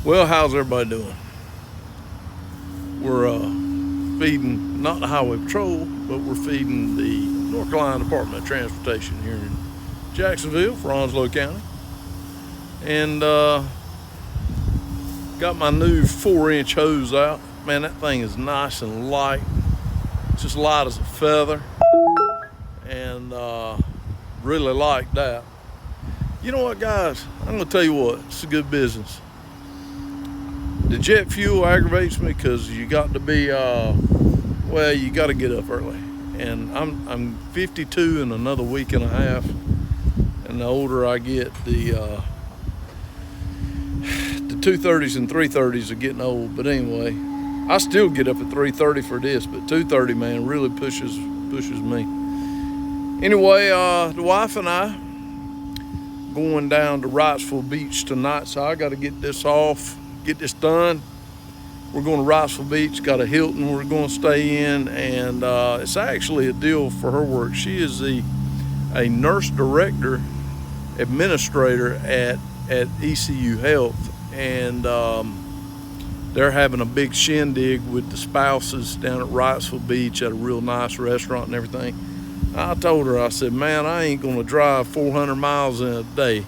Well, how's everybody doing? We're feeding not the Highway Patrol, but we're feeding the North Carolina Department of Transportation here in Jacksonville, Francisco County. And got my new 4-inch hose out. Man, that thing is nice and light. It's just light as a feather. And really like that. You know what, guys? I'm going to tell you what, it's a good business. The jet fuel aggravates me because you got to be, you got to get up early. And I'm 52 in another week and a half. And the older I get, the 2:30s and 3:30s are getting old. But anyway, I still get up at 3:30 for this, but 2:30, man, really pushes me. Anyway, the wife and I going down to Wrightsville Beach tonight, so I got to get this off. Get this done. We're going to Wrightsville Beach, got a Hilton we're going to stay in, and it's actually a deal for her work. She is a nurse director administrator at ECU Health, and they're having a big shindig with the spouses down at Wrightsville Beach at a real nice restaurant and everything. I told her, I said, man, I ain't going to drive 400 miles in a day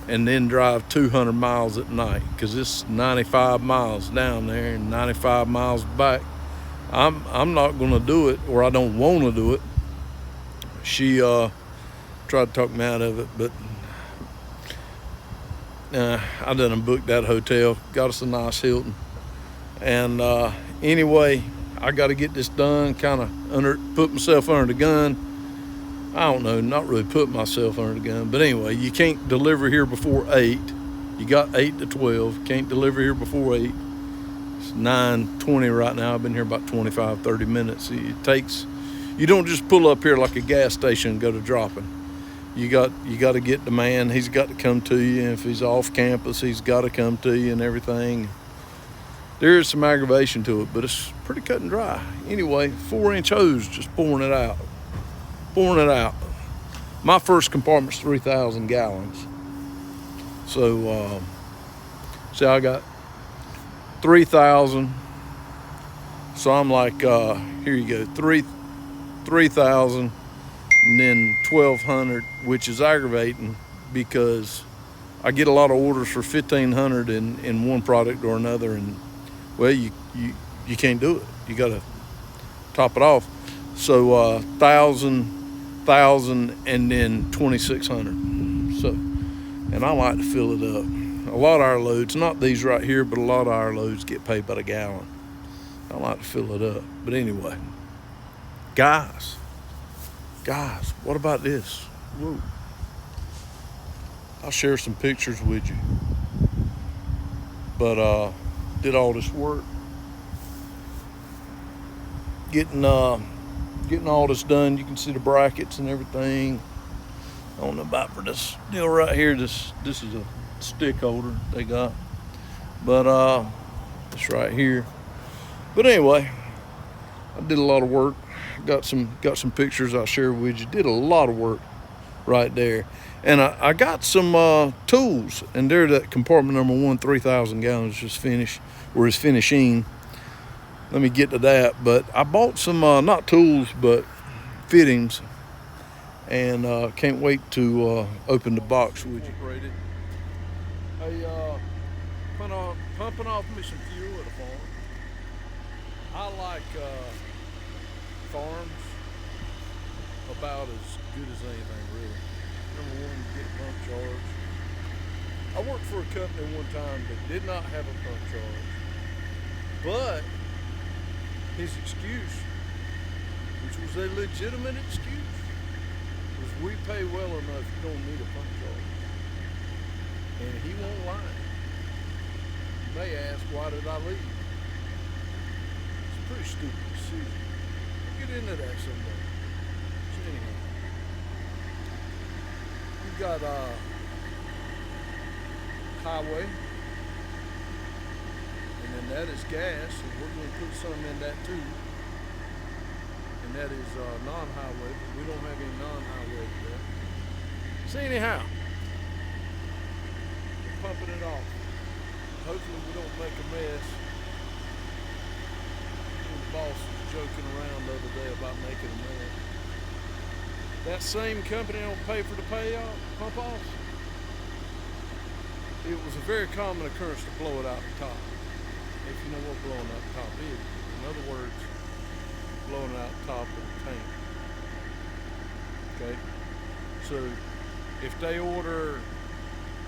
and then drive 200 miles at night, because it's 95 miles down there and 95 miles back. I'm not going to do it, or I don't want to do it. She tried to talk me out of it, but I done booked that hotel, got us a nice Hilton. And anyway, I got to get this done, kind of put myself under the gun. I don't know, not really put myself under the gun, but anyway, you can't deliver here before 8. You got 8 to 12. Can't deliver here before 8. It's 9:20 right now. I've been here about 25, 30 minutes. You don't just pull up here like a gas station and go to dropping. You got to get the man. He's got to come to you. And if he's off campus, he's got to come to you and everything. There is some aggravation to it, but it's pretty cut and dry. Anyway, 4-inch hose, just pouring it out. My first compartment's 3,000 gallons. So, I got 3,000. So I'm like, here you go, 3,000, and then 1,200, which is aggravating because I get a lot of orders for 1,500 in one product or another, and well, you can't do it. You got to top it off. So 1,000, and then 2,600. So, and I like to fill it up. A lot of our loads, not these right here, but a lot of our loads get paid by the gallon. I like to fill it up. But anyway, guys, what about this? Whoa. I'll share some pictures with you. But did all this work, getting all this done. You can see the brackets and everything. I don't know about for this deal right here. This is a stick holder they got, but it's right here. But anyway, I did a lot of work. Got some pictures I'll share with you. Did a lot of work right there, and I got some tools, and they're that compartment number 1, 3,000 gallons just finished, or is finishing. Let me get to that. But I bought some, not tools, but fittings. And can't wait to open the box with you. Hey, pumping off me some fuel at a farm. I like farms about as good as anything, really. Number one, you get a pump charge. I worked for a company one time that did not have a pump charge. But his excuse, which was a legitimate excuse, was we pay well enough, you don't need a pump charge. And he won't lie. You may ask, why did I leave? It's a pretty stupid decision. We'll get into that someday. So anyhow, you got highway. And then that is gas, and we're going to put some in that too. And that is non-highway, but we don't have any non-highway today. So anyhow, pumping it off. hopefully we don't make a mess. The boss was joking around the other day about making a mess. That same company don't pay for the pump offs. It was a very common occurrence to blow it out the top. If you know what blowing out the top is. In other words, blowing out the top of the tank. Okay? So if they order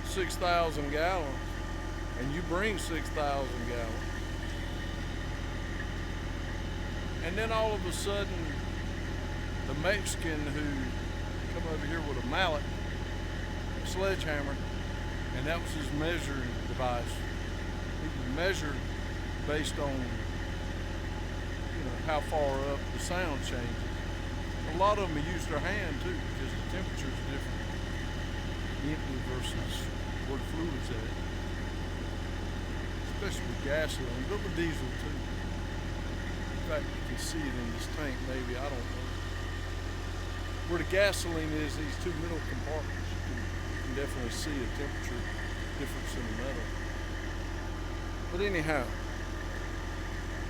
6,000 gallons and you bring 6,000 gallons, and then all of a sudden the Mexican who come over here with a mallet, a sledgehammer, and that was his measuring device. He could measure based on, you know, how far up the sound changes. A lot of them use their hand too because the temperature is different. Empty versus where the fluid's at. Especially with gasoline, but with diesel too. In fact, you can see it in this tank maybe, I don't know. Where the gasoline is, these two middle compartments, you can definitely see a temperature difference in the metal. But anyhow,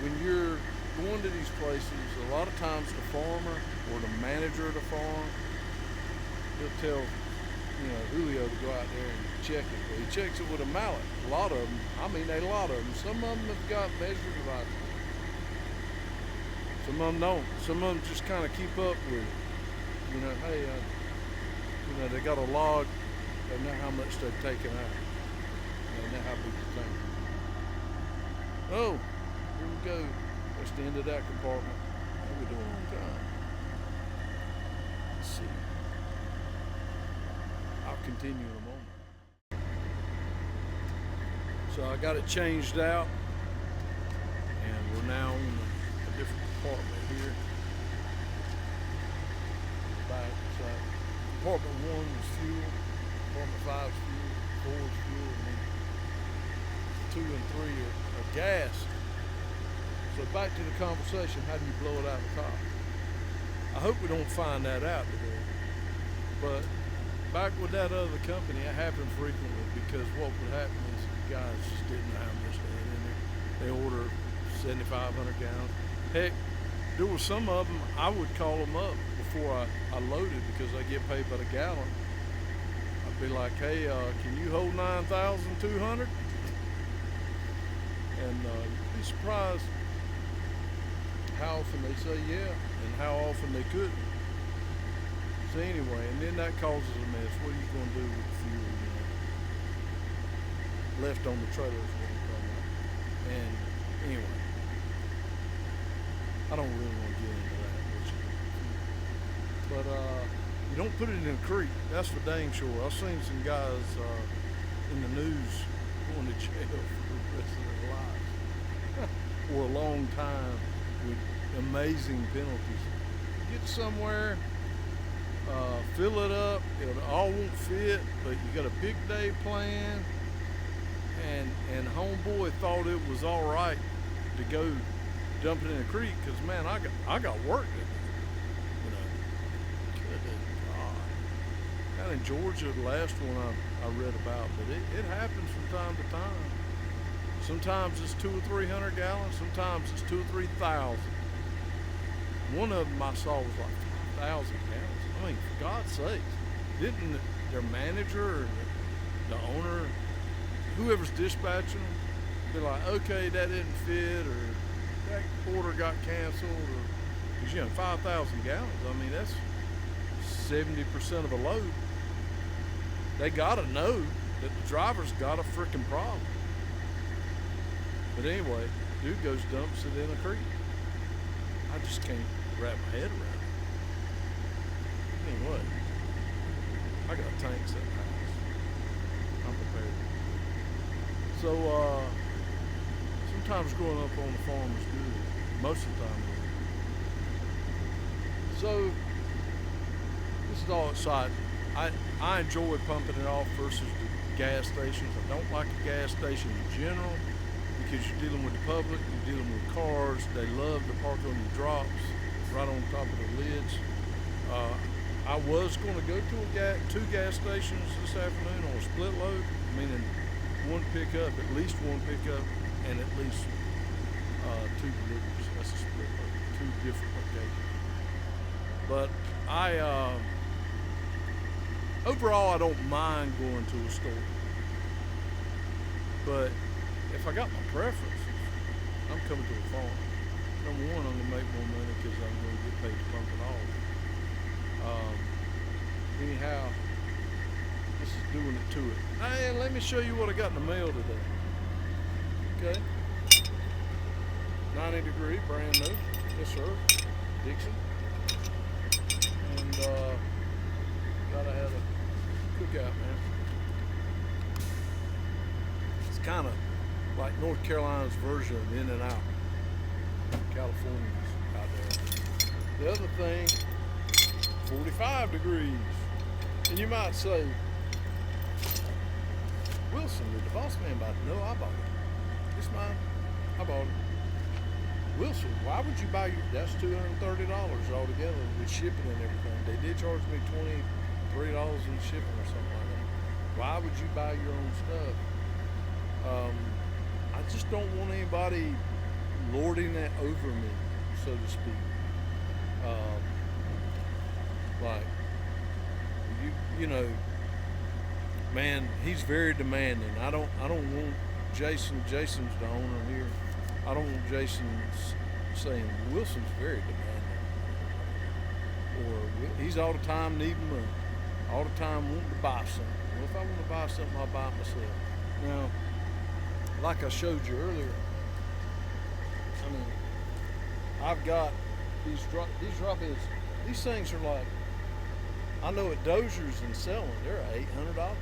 when you're going to these places, a lot of times the farmer or the manager of the farm, he'll tell, you know, Julio to go out there and check it. Well, he checks it with a mallet. A lot of them, I mean a lot of them. Some of them have got measuring devices. Some of them don't. Some of them just kind of keep up with it. You know, hey, you know, they got a log. They know how much they've taken out. They know how big the tank is. Oh, here we go. That's the end of that compartment. How we doing on time? Let's see. I'll continue in a moment. So I got it changed out, and we're now on a different compartment here. Back, so compartment 1 was fuel, compartment 5 is fuel, 4 is fuel, and then 2 and 3 are gas. So back to the conversation, how do you blow it out the top? I hope we don't find that out today. But back with that other company, it happened frequently because what would happen is the guys just didn't know how much they had in there. They order 7,500 gallons. Heck, there were some of them, I would call them up before I loaded because I get paid by the gallon. I'd be like, hey, can you hold 9,200? And you'd be surprised how often they say yeah and how often they couldn't. So anyway, and then that causes a mess. What are you going to do with the fuel, you know? Left on the trailer is what I'm talking about. And anyway, I don't really want to get into that. But you don't put it in a creek. That's for dang sure. I've seen some guys in the news going to jail for the rest of their lives. Or a long time with amazing penalties. Get somewhere, fill it up, it all won't fit, but you got a big day planned, and homeboy thought it was all right to go dump it in a creek, because man, I got work to do, you know. Good God. Down in Georgia, the last one I read about, but it happens from time to time. Sometimes it's 200 or 300 gallons, sometimes it's 2,000 or 3,000. One of them I saw was like 5,000 gallons. I mean, for God's sake, didn't their manager or the owner, whoever's dispatching them, be like, okay, that didn't fit, or that order got canceled, or, because you know, 5,000 gallons, I mean, that's 70% of a load. They gotta know that the driver's got a freaking problem. But anyway, dude goes dumps it in a creek. I just can't wrap my head around it. Anyway, I got tanks at the house. I'm prepared. So, sometimes growing up on the farm is good. Most of the time. So, this is all exciting. I enjoy pumping it off versus the gas stations. I don't like the gas station in general, because you're dealing with the public, you're dealing with cars. They love to park on your drops right on top of the lids. I was going to go to two gas stations this afternoon on a split load, meaning one pickup, at least one pickup, and at least 2 deliveries. That's a split load, 2 different locations. But overall, I don't mind going to a store. But if I got my preferences, I'm coming to a farm. Number one, I'm gonna make more money because I'm gonna get paid to pump it off. Anyhow, this is doing it to it. Hey, let me show you what I got in the mail today. Okay. 90 degree, brand new. Yes, sir. Dixon. And gotta have a cookout, man. It's kind of like North Carolina's version of In-N-Out. California's out there. The other thing, 45 degrees. And you might say, Wilson, did the boss man buy it? No, I bought it. It's mine. I bought it. Wilson, why would you buy that's $230 altogether with shipping and everything. They did charge me $23 in shipping or something like that. Why would you buy your own stuff? I just don't want anybody lording that over me, so to speak. Like, you know, man, he's very demanding. I don't want Jason. Jason's the owner here. I don't want Jason saying Wilson's very demanding, or he's all the time needing money, all the time wanting to buy something. Well, if I want to buy something, I'll buy it myself. Now, like I showed you earlier, I mean, I've got these drop-ins. These things are like, I know at Dozier's and selling, they're $800 or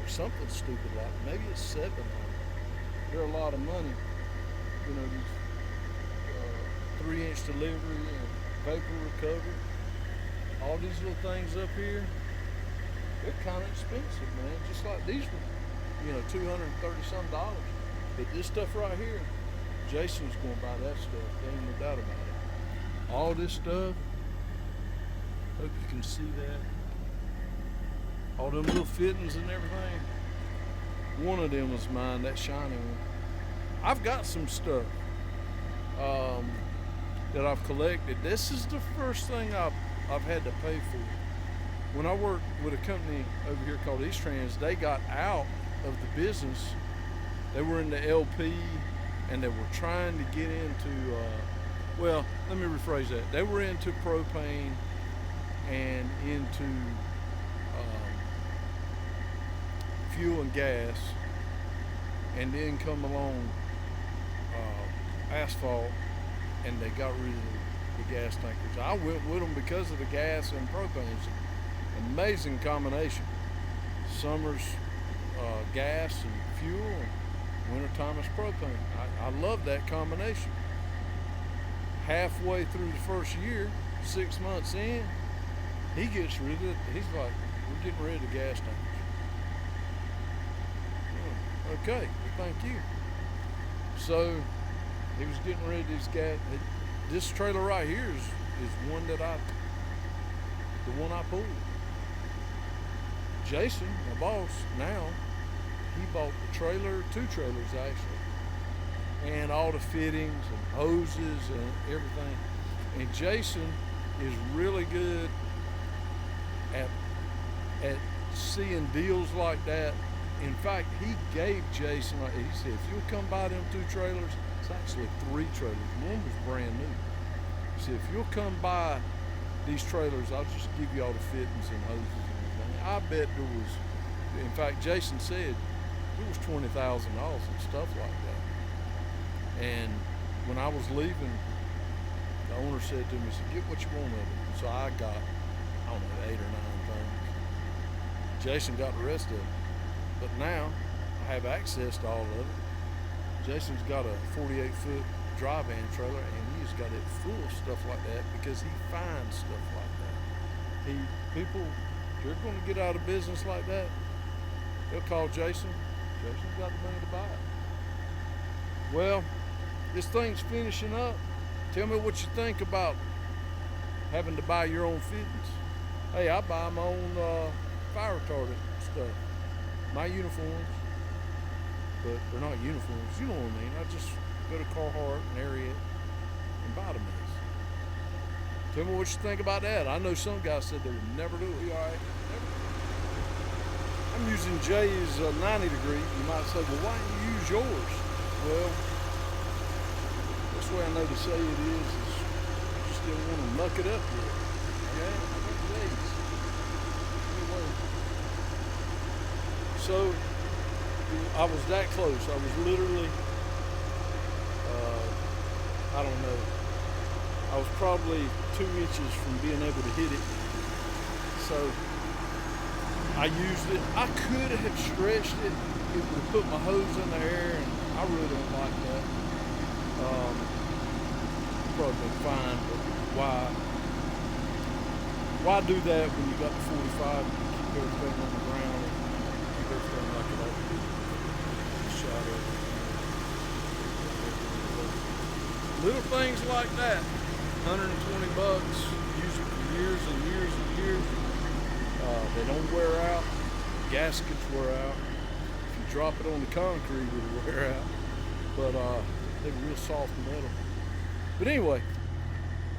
something stupid like that. Maybe it's $700. They're a lot of money. You know, these 3-inch delivery and vapor recovery. All these little things up here, they're kind of expensive, man. Just like these were, you know, $230-some. But this stuff right here, Jason's going to buy that stuff. There ain't no doubt about it. All this stuff, hope you can see that. All them little fittings and everything. One of them was mine, that shiny one. I've got some stuff that I've collected. This is the first thing I've had to pay for. When I worked with a company over here called East Trans, they got out of the business. They were in the LP, and they were trying to get into, well, let me rephrase that. They were into propane and into fuel and gas, and then come along asphalt, and they got rid of the gas tankers. I went with them because of the gas and propane. It's an amazing combination. Summer's gas and fuel, and wintertime is propane. I love that combination. Halfway through the first year, 6 months in, he gets rid of it. He's like, we're getting rid of the gas tankers. Okay, well, thank you. So he was getting rid of these gas. This trailer right here is one that the one I pulled. Jason, my boss now, he bought the trailer, 2 trailers actually, and all the fittings and hoses and everything. And Jason is really good at seeing deals like that. In fact, he gave Jason, he said, if you'll come buy them 2 trailers, it's actually 3 trailers. One was brand new. He said, if you'll come buy these trailers, I'll just give you all the fittings and hoses and everything. I bet there was, in fact, Jason said there was $20,000 and stuff like that. And when I was leaving, the owner said to me, he said, get what you want of it. So I got, I don't know, 8 or 9 things. Jason got the rest of it. But now I have access to all of it. Jason's got a 48-foot dry van trailer, and he's got it full of stuff like that because he finds stuff like that. People, they're going to get out of business like that. They'll call Jason. Jason's got the money to buy it. Well, this thing's finishing up. Tell me what you think about having to buy your own fittings. Hey, I buy my own fire retardant stuff. My uniforms, but they're not uniforms. You know what I mean? I just go to Carhartt and Ariat and buy the mess. Tell me what you think about that. I know some guys said they would never do it. All right. I'm using Jay's 90 degree. You might say, well, why don't you use yours? Well, that's the way I know to say it is you just didn't want to muck it up yet. Okay? I got Jay's. Anyway. So, I was that close. I was literally, I don't know. I was probably 2 inches from being able to hit it. So I used it. I could have stretched it. It would have put my hose in the air, and I really don't like that. Probably been fine, but why do that when you got the 45 and you keep everything on the ground and keep everything like it ought to be? Shot of it. Little things like that. $120, use it for years and years and years. They don't wear out. Gaskets wear out. If you drop it on the concrete, it'll wear out. But they're real soft metal. But anyway,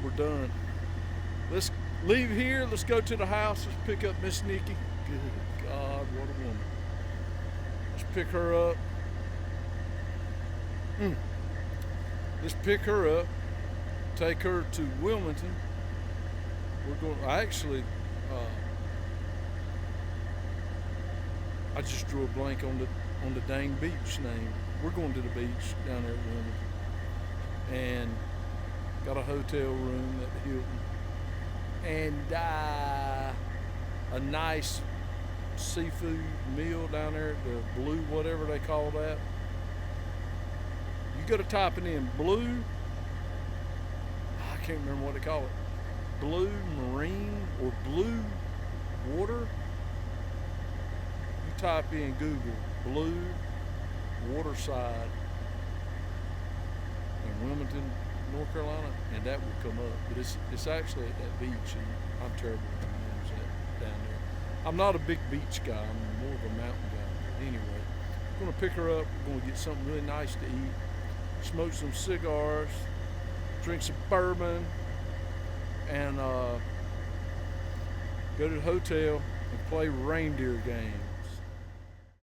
we're done. Let's leave here. Let's go to the house. Let's pick up Miss Nikki. Good God, what a woman. Let's pick her up. Let's pick her up. Take her to Wilmington. We're going. I just drew a blank on the dang beach name. We're going to the beach down there at Wilmington, and got a hotel room at the Hilton, and a nice seafood meal down there at the Blue, whatever they call that. You got to type it in Blue. I can't remember what they call it. Blue Marine or Blue Water. You type in Google Blue Waterside in Wilmington, North Carolina, and that will come up. But it's actually at that beach, and I'm terrible with names down there. I'm not a big beach guy. I'm more of a mountain guy. But anyway, I'm going to pick her up. We're going to get something really nice to eat. Smoke some cigars. Drink some bourbon, and go to the hotel and play reindeer games.